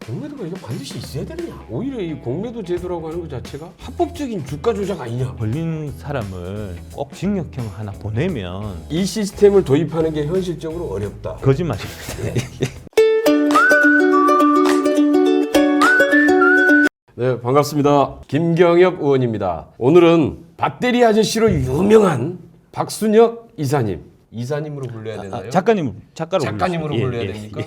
공매도가 이거 반드시 있어야 되느냐? 오히려 이 공매도 제도라고 하는 것 자체가 합법적인 주가 조작 아니냐? 걸린 사람을 꼭 징역형 하나 보내면 이 시스템을 도입하는 게 현실적으로 어렵다. 거짓말입니다. 네, 반갑습니다. 김경엽 의원입니다. 오늘은 배터리 아저씨로 유명한 박순혁 이사님. 이사님으로 불러야 되나요? 작가님으로 불러야 됩니까?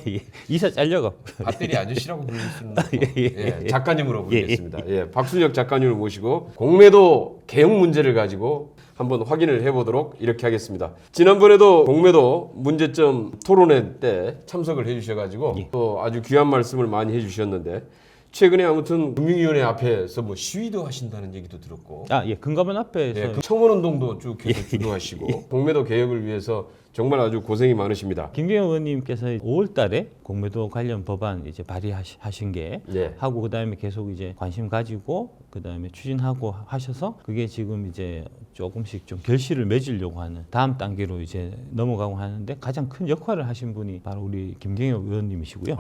이사 잘려가. 배터리 아저씨라고 부를 수는 없고 작가님으로 부르겠습니다. 박순혁 작가님을 모시고 공매도 개혁 문제를 가지고 한번 확인을 해보도록 이렇게 하겠습니다. 지난번에도 공매도 문제점 토론회 때 참석을 해주셔가지고 또 아주 귀한 말씀을 많이 해주셨는데 최근에 아무튼 금융위원회 앞에서 뭐 시위도 하신다는 얘기도 들었고 금감원 앞에서 청원운동도 쭉 계속 주도하시고 공매도 개혁을 위해서 정말 아주 고생이 많으십니다. 김경엽 의원님께서 5월달에 공매도 관련 법안 이제 발의하신 게 하고 그다음에 계속 이제 관심 가지고 그다음에 추진하고 하셔서 그게 지금 이제 조금씩 좀 결실을 맺으려고 하는 다음 단계로 이제 넘어가고 하는데 가장 큰 역할을 하신 분이 바로 우리 김경엽 의원님이시고요.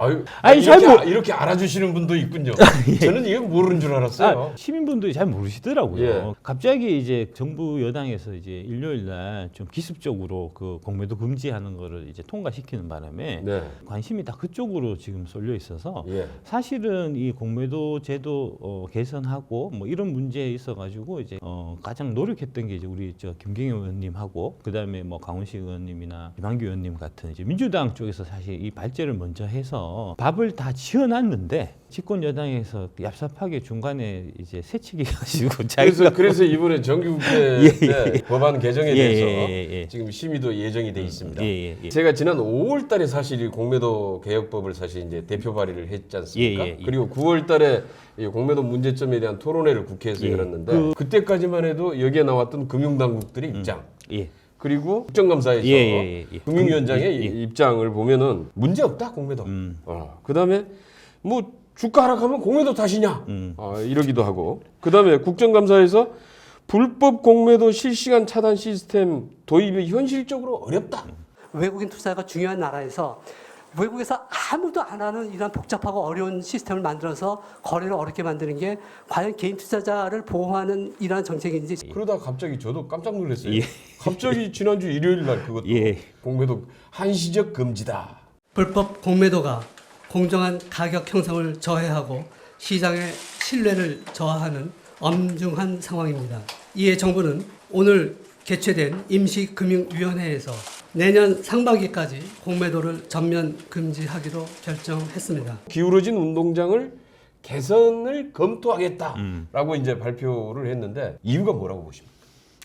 이렇게 알아주시는 분도 있군요. 저는 이거 모르는 줄 알았어요. 시민분들이 잘 모르시더라고요. 갑자기 이제 정부 여당에서 이제 일요일 날 좀 기습적으로 그 공매도 금지하는 거를 이제 통과시키는 바람에 관심이 다 그쪽으로 지금 쏠려 있어서 사실은 이 공매도 제도 개선하고 뭐 이런 문제에 있어 가지고 이제 가장 노력했던 게 이제 우리 김경엽 의원님하고 그다음에 뭐 강훈식 의원님이나 김한규 의원님 같은 이제 민주당 쪽에서 사실 이 발제를 먼저 해서 밥을 다 지어놨는데 집권 여당에서 얍삽하게 중간에 이제 새치기 가지고 그래서 이번에 정기국회 때 법안 개정에 대해서 지금 심의도 예정이 돼 있습니다. 제가 지난 5월달에 사실 이 공매도 개혁법을 사실 이제 대표 발의를 했지 않습니까? 그리고 9월달에 이 공매도 문제점에 대한 토론회를 국회에서 열었는데 그때까지만 해도 여기에 나왔던 금융당국들의 입장. 그리고 국정감사에서 금융위원장의 입장을 보면은 문제 없다 공매도. 그다음에 뭐 주가 하락하면 공매도 탓이냐 이러기도 하고 그다음에 국정감사에서 불법 공매도 실시간 차단 시스템 도입이 현실적으로 어렵다. 외국인 투자가 중요한 나라에서 외국에서 아무도 안 하는 이런 복잡하고 어려운 시스템을 만들어서 거래를 어렵게 만드는 게 과연 개인 투자자를 보호하는 이러한 정책인지. 그러다 갑자기 저도 깜짝 놀랐어요. 갑자기 지난주 일요일 날 그것도 공매도 한시적 금지다. 불법 공매도가 공정한 가격 형성을 저해하고 시장의 신뢰를 저하하는 엄중한 상황입니다. 이에 정부는 오늘 개최된 임시금융위원회에서 내년 상반기까지 공매도를 전면 금지하기로 결정했습니다. 기울어진 운동장을 개선을 검토하겠다라고 이제 발표를 했는데 이유가 뭐라고 보십니까?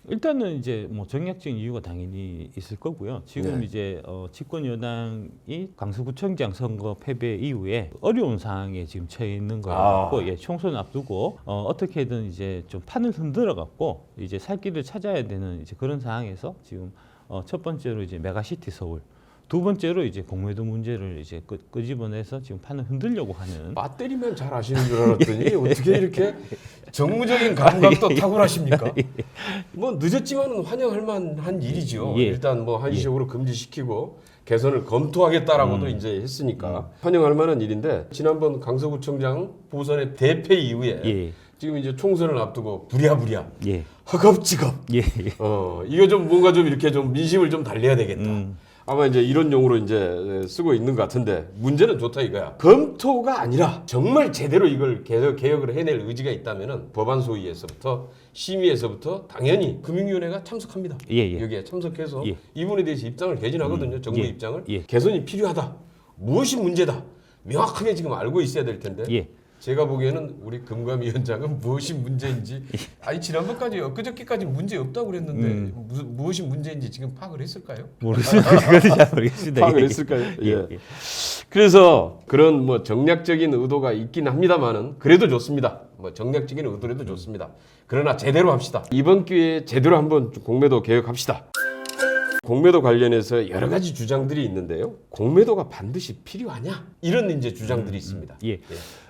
일단은 이제 뭐 정략적인 이유가 당연히 있을 거고요. 지금 이제 집권 여당이 강서구청장 선거 패배 이후에 어려운 상황에 지금 처해 있는 거고 총선 앞두고 어떻게든 이제 좀 판을 흔들어 갖고 이제 살 길을 찾아야 되는 이제 그런 상황에서 지금 첫 번째로 이제 메가시티 서울, 두 번째로 이제 공매도 문제를 이제 끄집어내서 지금 판을 흔들려고 하는. 배터리만 잘 아시는 줄 알았더니 어떻게 이렇게 정무적인 감각도 탁월하십니까? 뭐 늦었지만 환영할 만한 일이죠. 일단 뭐 한시적으로 금지시키고 개선을 검토하겠다라고도 이제 했으니까 환영할 만한 일인데 지난번 강서구청장 보선의 대패 이후에 지금 이제 총선을 앞두고 부랴부랴 허겁지겁 이거 좀 뭔가 좀 이렇게 좀 민심을 좀 달래야 되겠다. 아마 이제 이런 용어로 이제 쓰고 있는 것 같은데 문제는 좋다 이거야. 검토가 아니라 정말 제대로 이걸 개혁을 해낼 의지가 있다면은 법안 소위에서부터 심의에서부터 당연히 금융위원회가 참석합니다. 여기에 참석해서 이 부분에 대해서 입장을 개진하거든요. 정부 입장을 개선이 필요하다. 무엇이 문제다. 명확하게 지금 알고 있어야 될 텐데. 제가 보기에는 우리 금감위원장은 무엇이 문제인지 지난번까지 엊그저께까지 문제 없다고 그랬는데 무엇이 문제인지 지금 파악을 했을까요? 모르겠습니다. 그것도 잘 모르겠습니다. 파악을 했을까요? 그래서 그런 뭐 정략적인 의도가 있긴 합니다만은 그래도 좋습니다. 뭐 정략적인 의도라도 좋습니다. 그러나 제대로 합시다. 이번 기회에 제대로 한번 공매도 개혁합시다. 공매도 관련해서 여러 가지 주장들이 있는데요. 공매도가 반드시 필요하냐? 이런 이제 주장들이 있습니다. 예.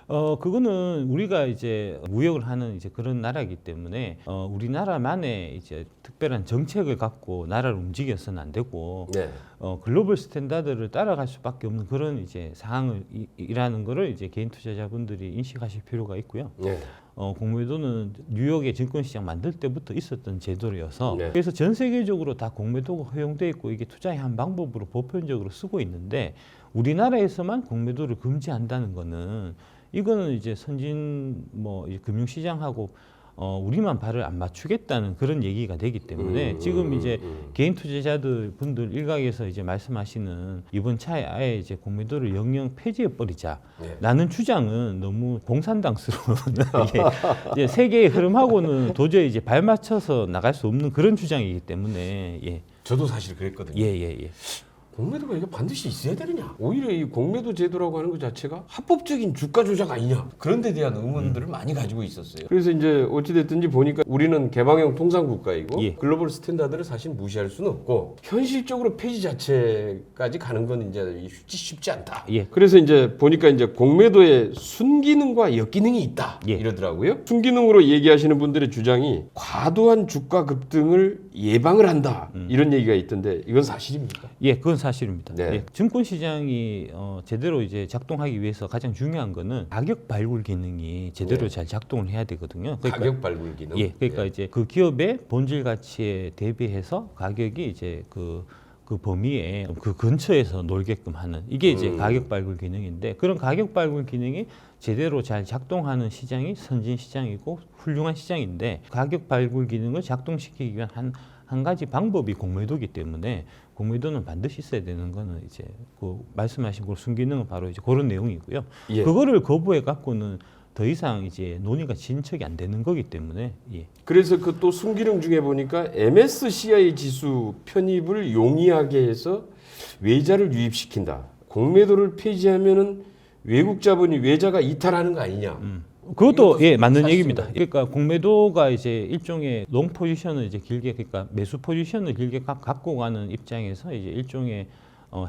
그거는 우리가 이제 무역을 하는 이제 그런 나라이기 때문에 우리나라만의 이제 특별한 정책을 갖고 나라를 움직여서는 안 되고 네. 글로벌 스탠다드를 따라갈 수밖에 없는 그런 이제 상황이라는 거를 이제 개인 투자자분들이 인식하실 필요가 있고요. 네. 공매도는 뉴욕의 증권시장 만들 때부터 있었던 제도여서 네. 그래서 전 세계적으로 다 공매도가 허용돼 있고 이게 투자의 한 방법으로 보편적으로 쓰고 있는데 우리나라에서만 공매도를 금지한다는 거는 이거는 이제 선진 뭐 금융시장하고 우리만 발을 안 맞추겠다는 그런 얘기가 되기 때문에 지금 이제 개인 투자자들 분들 일각에서 이제 말씀하시는 이번 차에 아예 이제 공매도를 영영 폐지해 버리자라는 주장은 너무 공산당스러운 이제 세계의 흐름하고는 도저히 이제 발맞춰서 나갈 수 없는 그런 주장이기 때문에 예. 저도 사실 그랬거든요. 예. 공매도가 이게 반드시 있어야 되느냐? 오히려 이 공매도 제도라고 하는 것 자체가 합법적인 주가 조작 아니냐? 그런 데 대한 의문들을 많이 가지고 있었어요. 그래서 이제 어찌됐든지 보니까 우리는 개방형 통상 국가이고 예. 글로벌 스탠다드를 사실 무시할 수는 없고 현실적으로 폐지 자체까지 가는 건 이제 쉽지 않다. 예. 그래서 이제 보니까 이제 공매도에 순기능과 역기능이 있다 예. 이러더라고요. 순기능으로 얘기하시는 분들의 주장이 과도한 주가 급등을 예방을 한다 이런 얘기가 있던데 이건 사실입니까? 예, 그건 사실입니다. 네. 예, 증권 시장이 제대로 이제 작동하기 위해서 가장 중요한 거는 가격 발굴 기능이 제대로 네. 잘 작동을 해야 되거든요. 그러니까, 가격 발굴 기능. 예, 그러니까 이제 그 기업의 본질 가치에 대비해서 가격이 이제 그 범위에 그 근처에서 놀게끔 하는 이게 이제 가격 발굴 기능인데 그런 가격 발굴 기능이 제대로 잘 작동하는 시장이 선진 시장이고 훌륭한 시장인데 가격 발굴 기능을 작동시키기 위한 한 가지 방법이 공매도이기 때문에 공매도는 반드시 있어야 되는 거는 이제 그 말씀하신 그 순기능은 바로 이제 그런 내용이고요. 예. 그거를 거부해 갖고는 더 이상 이제 논의가 진척이 안 되는 거기 때문에 예. 그래서 그 또 순기능 중에 보니까 MSCI 지수 편입을 용이하게 해서 외자를 유입시킨다. 공매도를 폐지하면은 외국 자본이 외자가 이탈하는 거 아니냐. 그것도 예 맞는 사실입니다. 얘기입니다. 그러니까 공매도가 이제 일종의 롱 포지션을 이제 길게 그러니까 매수 포지션을 길게 갖고 가는 입장에서 이제 일종의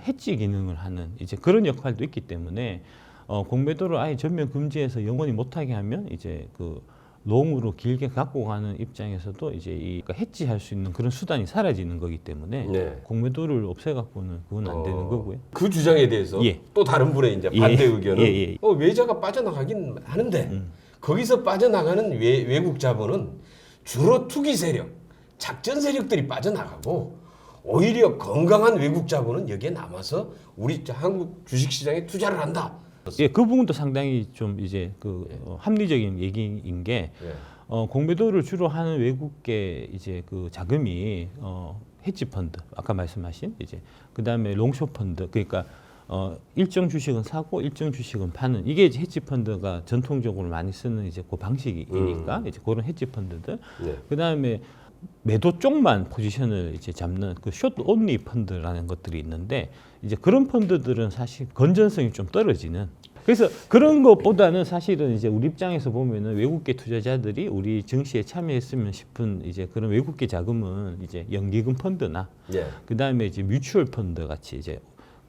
해지 기능을 하는 이제 그런 역할도 있기 때문에 공매도를 아예 전면 금지해서 영원히 못하게 하면 이제 그 롱으로 길게 갖고 가는 입장에서도 이제 그러니까 해지할 수 있는 그런 수단이 사라지는 거기 때문에 네. 공매도를 없애갖고는 그건 안 되는 거고요. 그 주장에 대해서 예. 또 다른 분의 이제 예. 반대 의견은 예. 외자가 빠져나가긴 하는데 거기서 빠져나가는 외국 자본은 주로 투기 세력, 작전 세력들이 빠져나가고 오히려 건강한 외국 자본은 여기에 남아서 우리 한국 주식시장에 투자를 한다. 예, 그 부분도 상당히 좀 이제 그 합리적인 얘기인 게 공매도를 주로 하는 외국계 이제 그 자금이 헤지 펀드 아까 말씀하신 이제 그다음에 롱숏 펀드 그러니까 일정 주식은 사고 일정 주식은 파는 이게 이제 헤지 펀드가 전통적으로 많이 쓰는 이제 그 방식이니까 이제 그런 헤지 펀드들 네. 그다음에 매도 쪽만 포지션을 이제 잡는 그 숏 온리 펀드라는 것들이 있는데 이제 그런 펀드들은 사실 건전성이 좀 떨어지는 그래서 그런 것보다는 사실은 이제 우리 입장에서 보면은 외국계 투자자들이 우리 증시에 참여했으면 싶은 이제 그런 외국계 자금은 이제 연기금 펀드나 예. 그다음에 이제 뮤추얼 펀드 같이 이제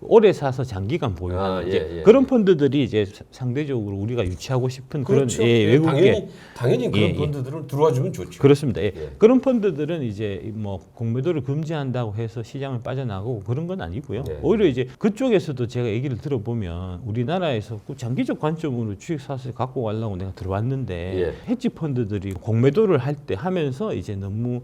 오래 사서 장기간 보유하는 이제 예. 그런 펀드들이 이제 상대적으로 우리가 유치하고 싶은 그렇죠. 그런 외국계 당연히 그런 예. 펀드들을 들어와 주면 좋죠. 그렇습니다. 예. 예. 그런 펀드들은 이제 뭐 공매도를 금지한다고 해서 시장을 빠져나가고 그런 건 아니고요. 예. 오히려 이제 그쪽에서도 제가 얘기를 들어보면 우리나라에서 그 장기적 관점으로 주식 사슬 갖고 가려고 내가 들어왔는데 예. 헤지 펀드들이 공매도를 할 때 하면서 이제 너무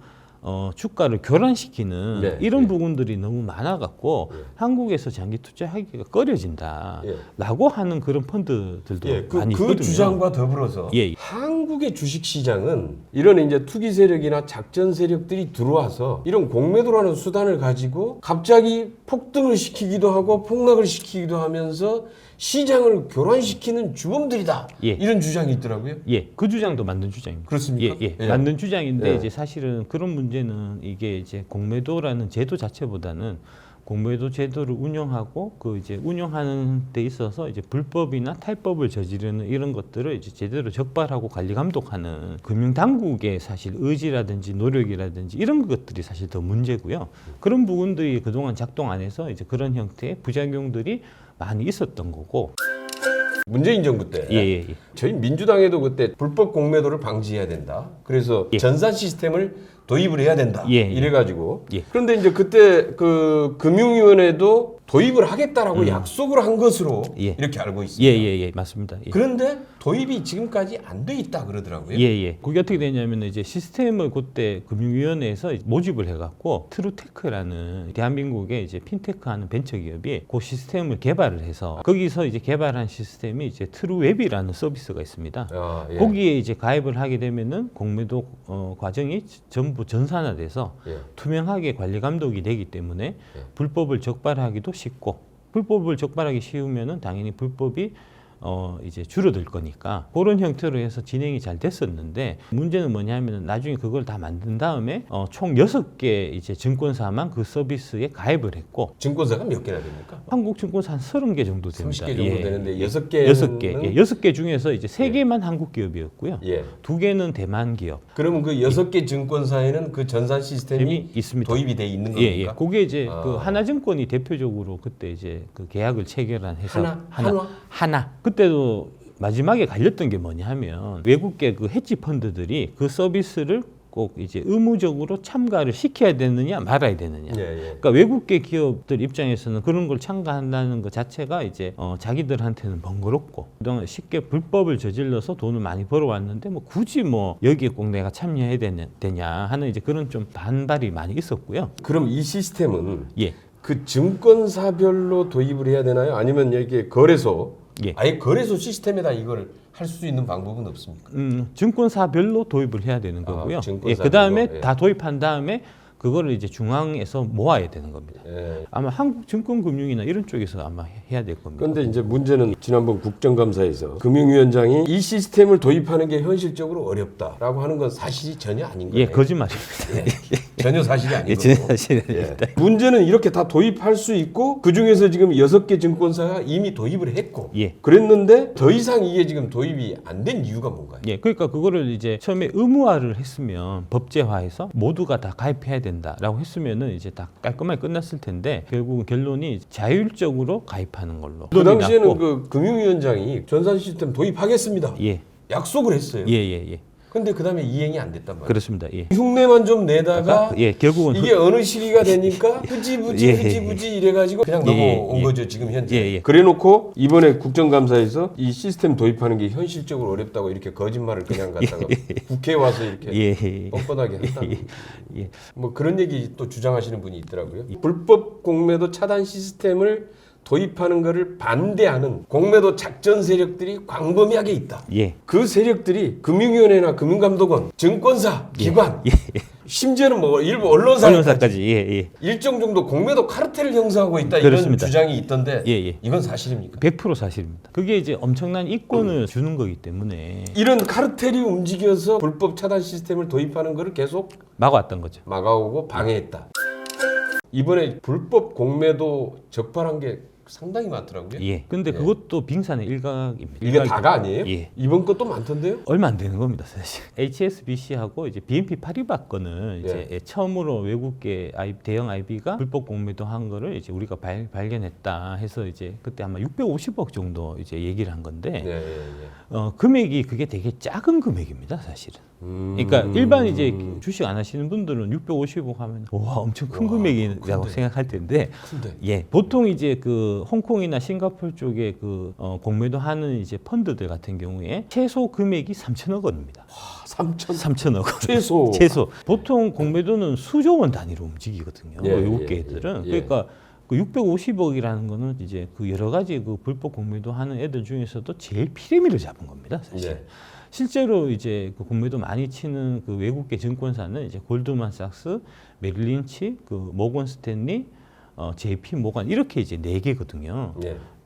주가를 교란시키는 네, 이런 예. 부분들이 너무 많아갖고 한국에서 장기 투자하기가 꺼려진다라고 하는 그런 펀드들도 예, 많이 그 있거든요. 주장과 더불어서 예. 한국의 주식 시장은 이런 이제 투기 세력이나 작전 세력들이 들어와서 이런 공매도라는 수단을 가지고 갑자기 폭등을 시키기도 하고 폭락을 시키기도 하면서 시장을 교란시키는 주범들이다. 예. 이런 주장이 있더라고요. 예, 그 주장도 맞는 주장입니다. 그렇습니까? 예. 맞는 주장인데 예. 이제 사실은 그런 문제는 이게 이제 공매도라는 제도 자체보다는 공매도 제도를 운영하고 그 이제 운영하는 데 있어서 이제 불법이나 탈법을 저지르는 이런 것들을 이제 제대로 적발하고 관리 감독하는 금융 당국의 사실 의지라든지 노력이라든지 이런 것들이 사실 더 문제고요. 그런 부분들이 그동안 작동 안 해서 이제 그런 형태의 부작용들이 많이 있었던 거고. 문재인 정부 때 저희 민주당에도 그때 불법 공매도를 방지해야 된다. 그래서 전산 시스템을 도입을 해야 된다. 이래가지고 그런데 이제 그때 그 금융위원회도 도입을 하겠다라고 약속을 한 것으로 이렇게 알고 있습니다. 맞습니다. 그런데 도입이 지금까지 안 돼 있다 그러더라고요. 그게 어떻게 되냐면 이제 시스템을 그때 금융위원회에서 모집을 해갖고 트루테크라는 대한민국의 이제 핀테크하는 벤처기업이 그 시스템을 개발을 해서 거기서 이제 개발한 시스템이 이제 트루웹이라는 서비스가 있습니다. 거기에 이제 가입을 하게 되면은 공매도 과정이 전부 전산화돼서 투명하게 관리 감독이 되기 때문에 불법을 적발하기도 쉽고 불법을 적발하기 쉬우면은 당연히 불법이 이제 줄어들 거니까 그런 형태로 해서 진행이 잘 됐었는데 문제는 뭐냐면 나중에 그걸 다 만든 다음에 총 6개 이제 증권사만 그 서비스에 가입을 했고 증권사가 몇 개나 됩니까? 한국 증권사 한 30개 정도 됩니다. 30개 정도 되는데 6개는 6개 중에서 이제 3개만 한국 기업이었고요. 2개는 대만 기업. 그러면 그 6개 증권사에는 그 전산 시스템이 있습니다. 도입이 돼 있는 겁니까? 그게 이제 그 하나증권이 대표적으로 그때 이제 그 계약을 체결한 회사 하나. 그때도 마지막에 갈렸던 게 뭐냐 하면 외국계 그 헤지 펀드들이 그 서비스를 꼭 이제 의무적으로 참가를 시켜야 되느냐 말아야 되느냐. 그러니까 외국계 기업들 입장에서는 그런 걸 참가한다는 것 자체가 이제 자기들한테는 번거롭고 그동안 쉽게 불법을 저질러서 돈을 많이 벌어왔는데 뭐 굳이 뭐 여기에 꼭 내가 참여해야 되냐 하는 이제 그런 좀 반발이 많이 있었고요. 그럼 이 시스템은 그 증권사별로 도입을 해야 되나요? 아니면 이렇게 거래소 아예 거래소 시스템에다 이걸 할 수 있는 방법은 없습니까? 증권사별로 도입을 해야 되는 거고요. 그 다음에 다 도입한 다음에 그거를 이제 중앙에서 모아야 되는 겁니다. 아마 한국증권금융이나 이런 쪽에서 아마 해야 될 겁니다. 그런데 이제 문제는 지난번 국정감사에서 금융위원장이 이 시스템을 도입하는 게 현실적으로 어렵다라고 하는 건 사실이 전혀 아닌 거예요. 거짓말입니다. 전혀 사실이 아닌 전혀 거고. 사실이 아닙니다. 문제는 이렇게 다 도입할 수 있고 그 중에서 지금 6개 증권사가 이미 도입을 했고 그랬는데 더 이상 이게 지금 도입이 안 된 이유가 뭔가요? 그러니까 그거를 이제 처음에 의무화를 했으면 법제화해서 모두가 다 가입해야 된다라고 했으면은 이제 다 깔끔하게 끝났을 텐데 결국은 결론이 자율적으로 가입하는 걸로. 그 당시에는 그 금융위원장이 전산 시스템 도입하겠습니다. 약속을 했어요. 근데 그 다음에 이행이 안 됐단 말이에요. 그렇습니다. 흉내만 좀 내다가 결국은 이게 어느 시기가 되니까 흐지부지 이래가지고 그냥 넘어온 거죠 지금 현재. 그래놓고 이번에 국정감사에서 이 시스템 도입하는 게 현실적으로 어렵다고 이렇게 거짓말을 그냥 갖다가 국회에 와서 이렇게 뻔뻔하게 한다. 뭐 그런 얘기 또 주장하시는 분이 있더라고요. 불법 공매도 차단 시스템을 도입하는 것을 반대하는 공매도 작전 세력들이 광범위하게 있다. 그 세력들이 금융위원회나 금융감독원, 증권사, 기관, 심지어는 뭐 일부 언론사까지 일정 정도 공매도 카르텔을 형성하고 있다. 이런 주장이 있던데 이건 사실입니까? 100% 사실입니다. 그게 이제 엄청난 이권을 주는 거기 때문에 이런 카르텔이 움직여서 불법 차단 시스템을 도입하는 것을 계속 막아왔던 거죠. 막아오고 방해했다. 이번에 불법 공매도 적발한 게 상당히 많더라고요. 근데 그것도 빙산의 일각입니다. 이게 다가 아니에요? 이번 것도 많던데요? 얼마 안 되는 겁니다, 사실. HSBC하고 이제 BNP 파리바 건은 이제 처음으로 외국계 대형 IB가 불법 공매도 한 거를 이제 우리가 발견했다 해서 이제 그때 아마 650억 정도 이제 얘기를 한 건데 금액이 그게 되게 작은 금액입니다, 사실은. 그러니까 일반 이제 주식 안 하시는 분들은 650억 하면 와 엄청 큰 금액이라고 생각할 텐데 보통 이제 그 홍콩이나 싱가포르 쪽에 그 공매도 하는 이제 펀드들 같은 경우에 최소 금액이 3천억 원입니다. 3천억 원. 최소. 보통 공매도는 수조 원 단위로 움직이거든요. 외국계 애들은. 그러니까 그 650억이라는 거는 이제 그 여러 가지 그 불법 공매도 하는 애들 중에서도 제일 피레미를 잡은 겁니다, 사실. 실제로 이제 그 공매도 많이 치는 그 외국계 증권사는 이제 골드만삭스, 메릴린치, 그 모건 스탠리, JP 모건 이렇게 이제 4개거든요.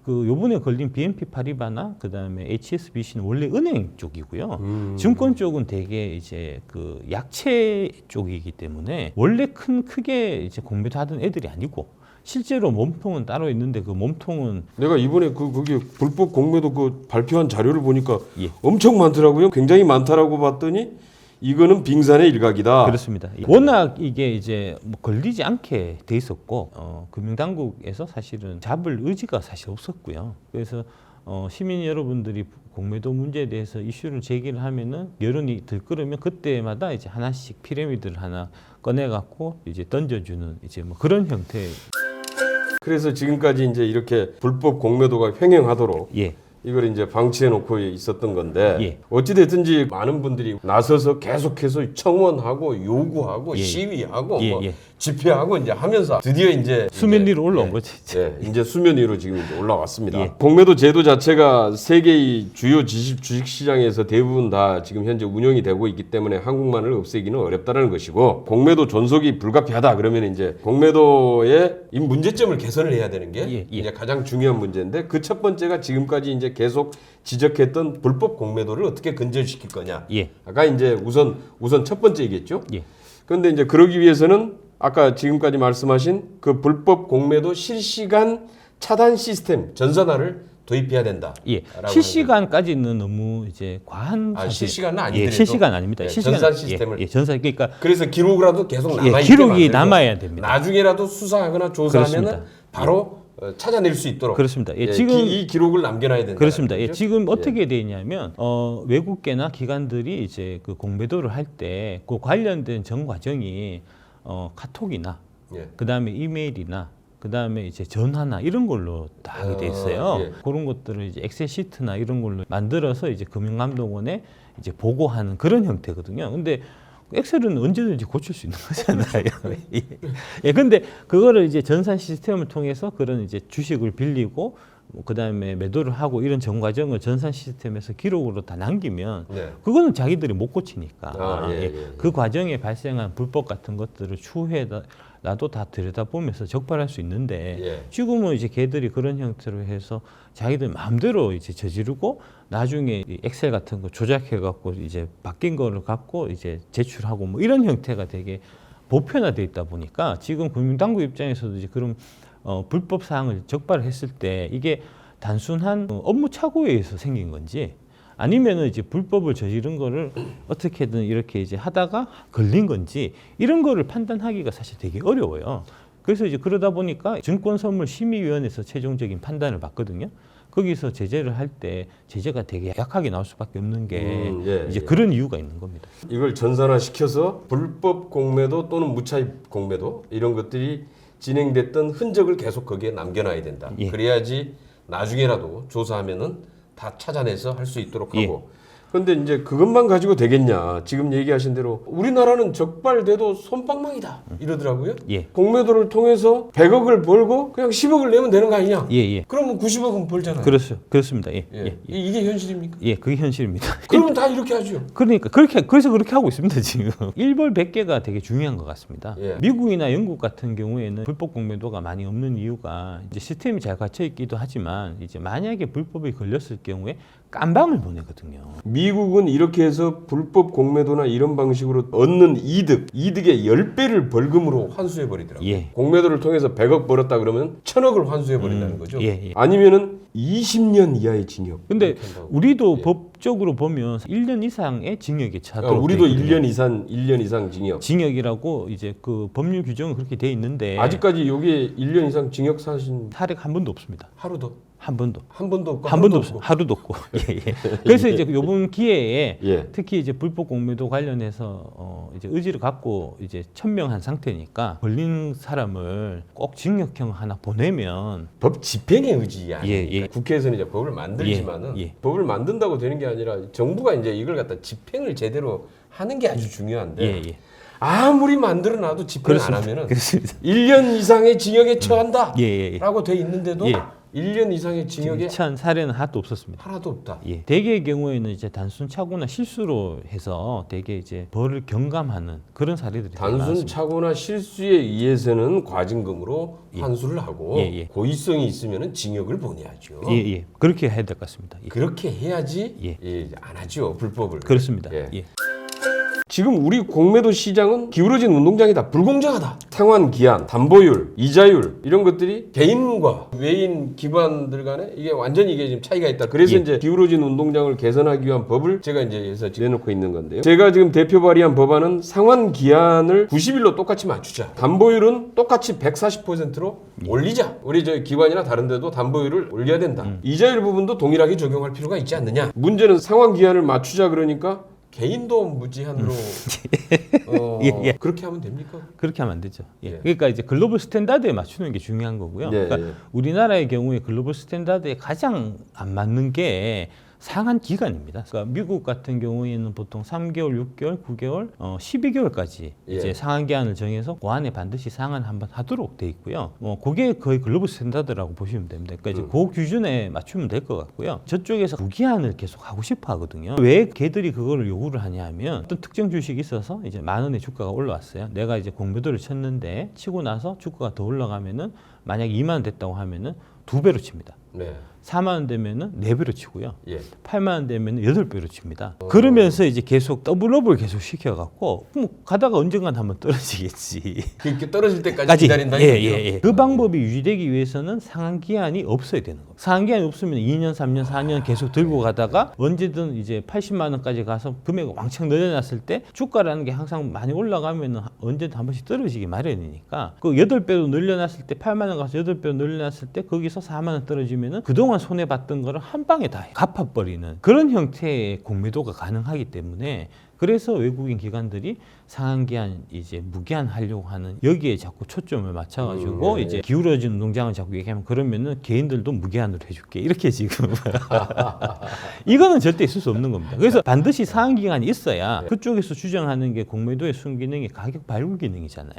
그 요번에 걸린 BNP 파리바나 그다음에 HSBC는 원래 은행 쪽이고요. 증권 쪽은 되게 이제 그 약체 쪽이기 때문에 원래 크게 이제 공매도 하던 애들이 아니고 실제로 몸통은 따로 있는데 그 몸통은 내가 이번에 거기 불법 공매도 그 발표한 자료를 보니까 예. 엄청 많더라고요. 굉장히 많다라고 봤더니 이거는 빙산의 일각이다. 그렇습니다. 워낙 이게 이제 뭐 걸리지 않게 돼 있었고 금융당국에서 사실은 잡을 의지가 사실 없었고요. 그래서 시민 여러분들이 공매도 문제에 대해서 이슈를 제기를 하면은 여론이 들끓으면 그때마다 이제 하나씩 피라미드를 하나 꺼내 갖고 이제 던져주는 이제 뭐 그런 형태의 그래서 지금까지 이제 이렇게 불법 공매도가 횡행하도록 예. 이걸 이제 방치해 놓고 있었던 건데 예. 어찌 됐든지 많은 분들이 나서서 계속해서 청원하고 요구하고 예. 시위하고 예. 뭐 예. 집회하고 이제 하면서 드디어 이제 수면 위로 올라온 거지. 이제 수면 위로 지금 이제 올라왔습니다. 예. 공매도 제도 자체가 세계의 주요 주식 시장에서 대부분 다 지금 현재 운영이 되고 있기 때문에 한국만을 없애기는 어렵다는 것이고 공매도 존속이 불가피하다 그러면 이제 공매도의 이 문제점을 개선을 해야 되는 게 예. 이제 가장 중요한 문제인데 그 첫 번째가 지금까지 이제 계속 지적했던 불법 공매도를 어떻게 근절시킬 거냐. 예. 아까 이제 우선 첫 번째이겠죠. 예. 그런데 이제 그러기 위해서는 아까 지금까지 말씀하신 그 불법 공매도 실시간 차단 시스템 전산화를 도입해야 된다. 예. 실시간까지는 너무 이제 과한 사실. 실시간은 아니더라도 예, 실시간 아닙니다. 예, 실시간 전산 시스템을 전산 그러니까 그래서 기록이라도 계속 남아 있게 기록이 만들고 남아야 됩니다. 나중에라도 수사하거나 조사하면은 그렇습니다. 바로 찾아낼 수 있도록 그렇습니다. 예, 지금 이 기록을 남겨놔야 된다. 그렇습니다. 예, 지금 어떻게 돼 있냐면 외국계나 기관들이 이제 그 공매도를 할 때 그 관련된 전 과정이 카톡이나 그다음에 이메일이나 그다음에 이제 전화나 이런 걸로 다 하게 돼 있어요. 그런 것들을 이제 엑셀 시트나 이런 걸로 만들어서 이제 금융감독원에 이제 보고하는 그런 형태거든요. 근데 엑셀은 언제든지 고칠 수 있는 거잖아요. 예, 근데 그거를 이제 전산 시스템을 통해서 그런 이제 주식을 빌리고 그다음에 매도를 하고 이런 전 과정을 전산 시스템에서 기록으로 다 남기면 그거는 자기들이 못 고치니까 그 과정에 발생한 불법 같은 것들을 추후에라도 다 들여다보면서 적발할 수 있는데 지금은 이제 걔들이 그런 형태로 해서 자기들 마음대로 이제 저지르고 나중에 이 엑셀 같은 거 조작해 갖고 이제 바뀐 거를 갖고 이제 제출하고 뭐 이런 형태가 되게 보편화돼 있다 보니까 지금 금융당국 입장에서도 이제 그런 불법 사항을 적발했을 때 이게 단순한 업무 착오에 의해서 생긴 건지 아니면은 이제 불법을 저지른 거를 어떻게든 이렇게 이제 하다가 걸린 건지 이런 거를 판단하기가 사실 되게 어려워요. 그래서 이제 그러다 보니까 증권선물심의위원회에서 최종적인 판단을 받거든요. 거기서 제재를 할 때 제재가 되게 약하게 나올 수밖에 없는 게 이제 그런 이유가 있는 겁니다. 이걸 전산화 시켜서 불법 공매도 또는 무차입 공매도 이런 것들이 진행됐던 흔적을 계속 거기에 남겨놔야 된다. 그래야지 나중에라도 조사하면은 다 찾아내서 할 수 있도록 하고. 그런데 이제 그것만 가지고 되겠냐? 지금 얘기하신 대로 우리나라는 적발돼도 솜방망이다 이러더라고요. 공매도를 통해서 100억을 벌고 그냥 10억을 내면 되는 거 아니냐? 그러면 90억은 벌잖아요. 그렇죠. 그렇습니다. 이게 현실입니까? 예, 그게 현실입니다. 그러면 다 이렇게 하죠. 그러니까 그래서 그렇게 하고 있습니다 지금. 일벌백계가 되게 중요한 것 같습니다. 미국이나 영국 같은 경우에는 불법 공매도가 많이 없는 이유가 이제 시스템이 잘 갖춰 있기도 하지만 이제 만약에 불법이 걸렸을 경우에 깜방을 보내거든요. 미국은 이렇게 해서 불법 공매도나 이런 방식으로 얻는 이득의 10배를 벌금으로 환수해 버리더라고요. 공매도를 통해서 100억 벌었다 그러면 1000억을 환수해 버린다는 거죠. 아니면은 20년 이하의 징역. 근데 우리도 법적으로 보면 1년 이상의 징역에 차도록 우리도 1년 이상 징역. 징역이라고 이제 그 법률 규정은 그렇게 돼 있는데 아직까지 여기에 1년 이상 징역 사신 탈핵 한 번도 없습니다. 하루도 한 번도 없고 하루도 없고. 그래서 이제 이번 기회에 특히 이제 불법 공매도 관련해서 이제 의지를 갖고 이제 천명한 상태니까 걸린 사람을 꼭 징역형 하나 보내면 법 집행의 의지 아닙니까? 국회에서는 이제 법을 만들지만은 법을 만든다고 되는 게 아니라 정부가 이제 이걸 갖다 집행을 제대로 하는 게 아주 중요한데 아무리 만들어놔도 집행 안 하면은 1년 이상의 징역에 처한다라고 돼 있는데도 1년 이상의 징역에 처한 사례는 하나도 없었습니다. 하나도 없다. 대개의 경우에는 이제 단순 착오나 실수로 해서 대개 이제 벌을 경감하는 그런 사례들이 단순 착오나 실수에 의해서는 과징금으로 환수를 하고 고의성이 있으면은 징역을 보내야죠. 그렇게 해야 될 것 같습니다. 그렇게 해야지 안 하죠 불법을. 그렇습니다. 지금 우리 공매도 시장은 기울어진 운동장이다. 불공정하다. 상환 기한, 담보율, 이자율 이런 것들이 개인과 외인 기관들 간에 이게 완전히 이게 지금 차이가 있다. 그래서 이제 기울어진 운동장을 개선하기 위한 법을 제가 이제 여기서 내놓고 있는 건데요. 제가 지금 대표 발의한 법안은 상환 기한을 90일로 똑같이 맞추자. 담보율은 똑같이 140%로 올리자. 우리 저 기관이나 다른 데도 담보율을 올려야 된다. 이자율 부분도 동일하게 적용할 필요가 있지 않느냐. 문제는 상환 기한을 맞추자 그러니까 개인도 무제한으로 그렇게 하면 됩니까? 그렇게 하면 안 되죠. 그러니까 이제 글로벌 스탠다드에 맞추는 게 중요한 거고요. 그러니까 우리나라의 경우에 글로벌 스탠다드에 가장 안 맞는 게 상한 기간입니다. 그러니까 미국 같은 경우에는 보통 3개월, 6개월, 9개월, 12개월까지 이제 상한 기한을 정해서 그 안에 반드시 상한 한번 하도록 돼 있고요. 그게 거의 글로벌 스탠다드라고 보시면 됩니다. 그러니까 이제 그 기준에 맞추면 될 것 같고요. 저쪽에서 무기한을 계속 하고 싶어 하거든요. 왜 걔들이 그거를 요구를 하냐면 어떤 특정 주식이 있어서 이제 10,000원의 주가가 올라왔어요. 내가 이제 공매도를 쳤는데 치고 나서 주가가 더 올라가면은 만약 20,000원 됐다고 하면은 2배로 칩니다. 40,000원 되면은 4배로 치고요. 80,000원 되면은 8배로 칩니다. 그러면서 이제 계속 더블업을 계속 시켜갖고 뭐 가다가 언젠간 한번 떨어지겠지. 그렇게 떨어질 때까지 기다린다. 그 방법이 유지되기 위해서는 상한 기한이 없어야 되는 거예요. 상한 기한이 없으면 2년, 3년, 4년 계속 들고 가다가 언제든 이제 80만 원까지 가서 금액을 왕창 늘려놨을 때 주가라는 게 항상 많이 올라가면은 언제든 한 번씩 떨어지기 마련이니까 그 8배로 늘려놨을 때 8만 원 가서 8배로 늘려놨을 때 거기서 4만 원 떨어지면은 그동안 손해봤던 거를 한 방에 다 갚아버리는 그런 형태의 공매도가 가능하기 때문에 그래서 외국인 기관들이 상한 기한 이제 무기한 하려고 하는 여기에 자꾸 초점을 맞춰가지고 이제 기울어진 운동장을 자꾸 얘기하면 그러면은 개인들도 무기한으로 해줄게 이렇게 지금 이거는 절대 있을 수 없는 겁니다. 그래서 반드시 상한 기간이 있어야 그쪽에서 주장하는 게 공매도의 순기능이 가격 발굴 기능이잖아요.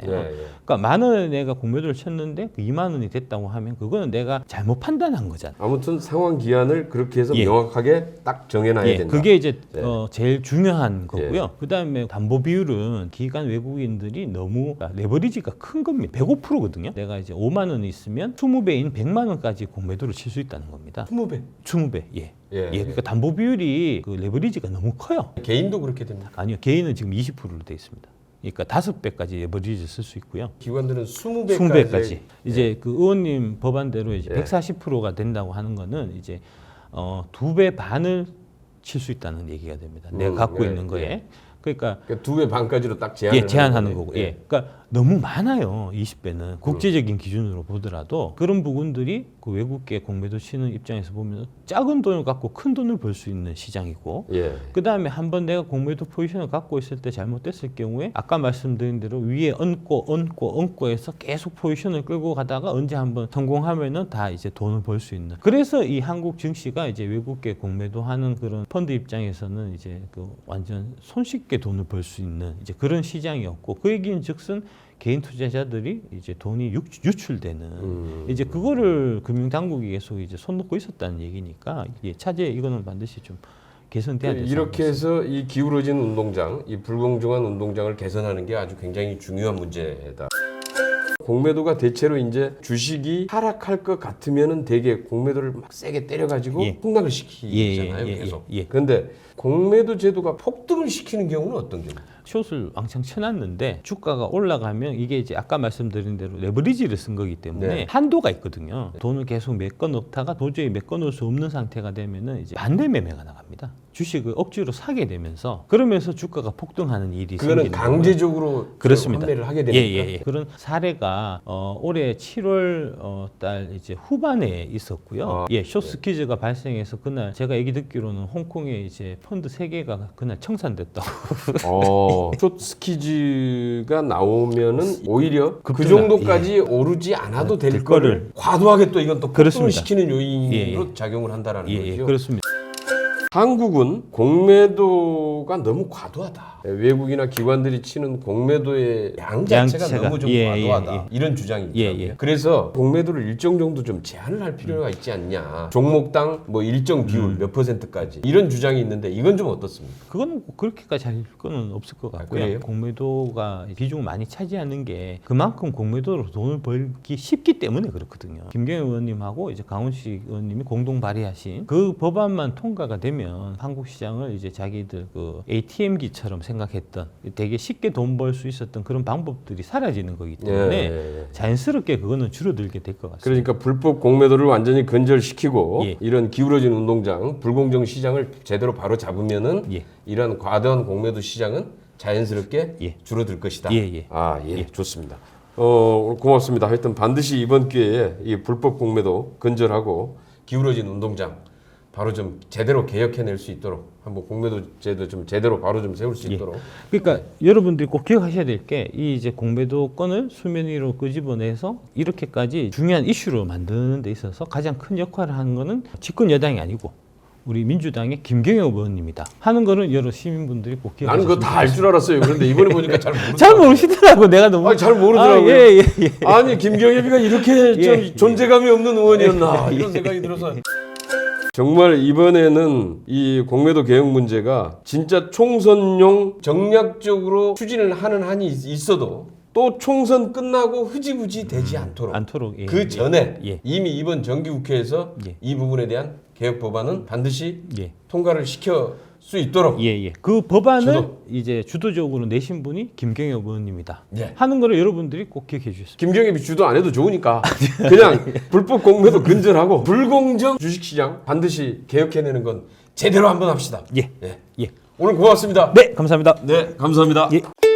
그러니까 10,000원에 내가 공매도를 쳤는데 그 20,000원이 됐다고 하면 그거는 내가 잘못 판단한 거잖아요. 아무튼 상환 기한을 그렇게 해서 명확하게 딱 정해놔야 된다. 그게 이제 제일 중요한 거고요. 그다음에 담보 비율은 기관 외국인들이 너무 레버리지가 큰 겁니다. 105%거든요. 내가 이제 5만 원이 있으면 20배인 100만 원까지 공매도를 칠 수 있다는 겁니다. 20배. 20배. 그러니까 담보 비율이 그 레버리지가 너무 커요. 개인도 그렇게 됩니다. 아니요. 개인은 지금 20%로 돼 있습니다. 그러니까 5배까지 레버리지를 쓸 수 있고요. 기관들은 20배까지. 이제 그 의원님 법안대로 이제 140%가 된다고 하는 거는 이제 2배 반을 칠 수 있다는 얘기가 됩니다. 내가 갖고 있는 거에. 그러니까 2배 반까지로 딱 제한하는 거고. 그러니까 너무 많아요. 20배는 국제적인 기준으로 보더라도 그런 부분들이 그 외국계 공매도 치는 입장에서 보면 작은 돈을 갖고 큰 돈을 벌 수 있는 시장이고 그 다음에 한번 내가 공매도 포지션을 갖고 있을 때 잘못됐을 경우에 아까 말씀드린 대로 위에 얹고 해서 계속 포지션을 끌고 가다가 언제 한번 성공하면은 다 이제 돈을 벌 수 있는. 그래서 이 한국 증시가 이제 외국계 공매도 하는 그런 펀드 입장에서는 이제 그 완전 손쉽게 돈을 벌 수 있는 이제 그런 시장이었고 그 얘기는 즉슨 개인 투자자들이 이제 돈이 유출되는 이제 그거를 금융당국이 계속 이제 손 놓고 있었다는 얘기니까 차제 이거는 반드시 좀 개선돼야 되지 이렇게 해서 이 기울어진 운동장, 이 불공정한 운동장을 개선하는 게 아주 굉장히 중요한 문제다. 공매도가 대체로 이제 주식이 하락할 것 같으면은 되게 공매도를 막 세게 때려가지고 폭락을 시키잖아요. 계속. 그런데 공매도 제도가 폭등을 시키는 경우는 어떤 경우? 숏을 왕창 쳐놨는데 주가가 올라가면 이게 이제 아까 말씀드린 대로 레버리지를 쓴 거기 때문에 한도가 있거든요. 돈을 계속 메꿔 놓다가 도저히 메꿔 놓을 수 없는 상태가 되면은 이제 반대 매매가 나갑니다. 주식을 억지로 사게 되면서 그러면서 주가가 폭등하는 일이 그거는 생기는 강제적으로 그렇습니다. 판매를 하게 되니까 그런 사례가 올해 7월 달 이제 후반에 있었고요. 숏 스퀴즈가 발생해서 그날 제가 얘기 듣기로는 홍콩에 이제 펀드 3개가 그날 청산됐다고. 숏 스퀴즈가 나오면은 오히려 그 정도까지 오르지 않아도 될 거를 과도하게 또 이건 또 폭등을 시키는 요인으로 작용을 한다라는 거죠. 그렇습니다. 한국은 공매도가 너무 과도하다. 외국이나 기관들이 치는 공매도의 양 자체가 너무 좀 과도하다. 이런 주장이 있더라고요. 그래서 공매도를 일정 정도 좀 제한을 할 필요가 있지 않냐. 종목당 뭐 일정 비율 몇 %까지 이런 주장이 있는데 이건 좀 어떻습니까? 그건 그렇게까지 할 거는 없을 것 같고요. 공매도가 비중을 많이 차지하는 게 그만큼 공매도로 돈을 벌기 쉽기 때문에 그렇거든요. 김경영 의원님하고 이제 강훈식 의원님이 공동 발의하신 그 법안만 통과가 되면 되면 한국 시장을 이제 자기들 그 ATM기처럼 생각했던 되게 쉽게 돈 벌 수 있었던 그런 방법들이 사라지는 거기 때문에 자연스럽게 그거는 줄어들게 될 것 같습니다. 그러니까 불법 공매도를 완전히 근절시키고 예. 이런 기울어진 운동장, 불공정 시장을 제대로 바로 잡으면은 예. 이런 과도한 공매도 시장은 자연스럽게 예. 줄어들 것이다. 예. 좋습니다. 오늘 고맙습니다. 하여튼 반드시 이번 기회에 이 불법 공매도 근절하고 기울어진 운동장 바로 좀 제대로 개혁해낼 수 있도록 한번 공매도 제도 좀 제대로 바로 좀 세울 수 있도록. 그러니까 여러분들이 꼭 기억하셔야 될 게 이 이제 공매도권을 수면 위로 끄집어내서 이렇게까지 중요한 이슈로 만드는 데 있어서 가장 큰 역할을 하는 거는 집권 여당이 아니고 우리 민주당의 김경엽 의원입니다. 하는 거는 여러 시민분들이 꼭 나는 기억하셨으면 그거 다 알 줄 알았어요. 그런데 이번에 보니까 잘 모르더라고요. 잘 모르시더라고. 내가 너무 잘 모르더라고요. 예. 아니 김경엽이가 이렇게 좀 예. 존재감이 없는 의원이었나 이런 생각이 들어서 정말 이번에는 이 공매도 개혁 문제가 진짜 총선용 전략적으로 추진을 하는 한이 있어도 또 총선 끝나고 흐지부지 되지 않도록 예. 그 전에 예. 이미 이번 정기국회에서 예. 이 부분에 대한 개혁 법안은 반드시 예. 통과를 시켜 수 있도록 예. 그 법안을 이제 주도적으로 내신 분이 김경엽 의원입니다. 예. 하는 거를 여러분들이 꼭 기억해 주셨습니다. 김경엽이 주도 안 해도 좋으니까 그냥 불법 공매도 근절하고 불공정 주식시장 반드시 개혁해내는 건 제대로 한번 합시다. 예. 오늘 고맙습니다. 네, 감사합니다. 네, 감사합니다. 예.